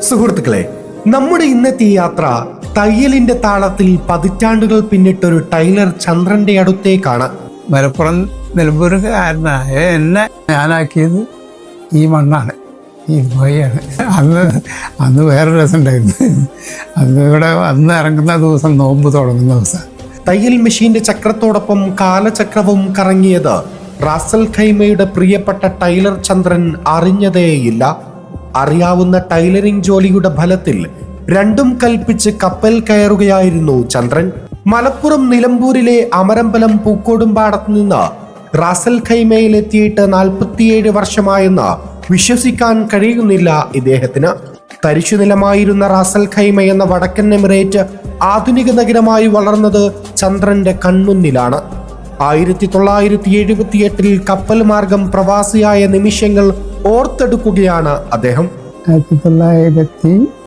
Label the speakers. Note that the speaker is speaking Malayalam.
Speaker 1: സുഹൃത്തുക്കളെ, നമ്മുടെ ഇന്നത്തെ യാത്ര തയ്യലിന്റെ താളത്തിൽ പതിറ്റാണ്ടുകൾ പിന്നിട്ടൊരു ടൈലർ ചന്ദ്രന്റെ അടുത്തേക്കാണ്.
Speaker 2: മലപ്പുറം നിലമ്പൂരുകാരനായ എന്നെ ഞാനാക്കിയത് ഈ മണ്ണാണ്, ഈ ഗുഹയാണ്. അന്ന് വേറെ രസമുണ്ടായിരുന്നു. ഇവിടെ വന്ന് ഇറങ്ങുന്ന ദിവസം നോമ്പ് തുടങ്ങുന്ന ദിവസം.
Speaker 1: തയ്യൽ മെഷീന്റെ ചക്രത്തോടൊപ്പം കാലചക്രവും കറങ്ങിയത് റാസൽ ഖൈമയുടെ പ്രിയപ്പെട്ട ടൈലർ ചന്ദ്രൻ അറിഞ്ഞതേയില്ല. അറിയാവുന്ന ടൈലറിംഗ് ജോലിയുടെ ഫലത്തിൽ രണ്ടും കൽപ്പിച്ച് കപ്പൽ കയറുകയായിരുന്നു ചന്ദ്രൻ. മലപ്പുറം നിലമ്പൂരിലെ അമരമ്പലം പൂക്കോടുംപാടത്ത് നിന്ന് റാസൽ ഖൈമയിലെത്തിയിട്ട് 47 വർഷമായെന്ന് വിശ്വസിക്കാൻ കഴിയുന്നില്ല ഇദ്ദേഹത്തിന്. തരിശുനിലമായിരുന്ന റാസൽ ഖൈമ എന്ന വടക്കൻ എമിറേറ്റ് ആധുനിക നഗരമായി വളർന്നത് ചന്ദ്രന്റെ കൺമുന്നിലാണ്. 1978 കപ്പൽ മാർഗം പ്രവാസിയായ നിമിഷങ്ങൾ ഓർത്തെടുക്കുകയാണ് അദ്ദേഹം.
Speaker 2: 1900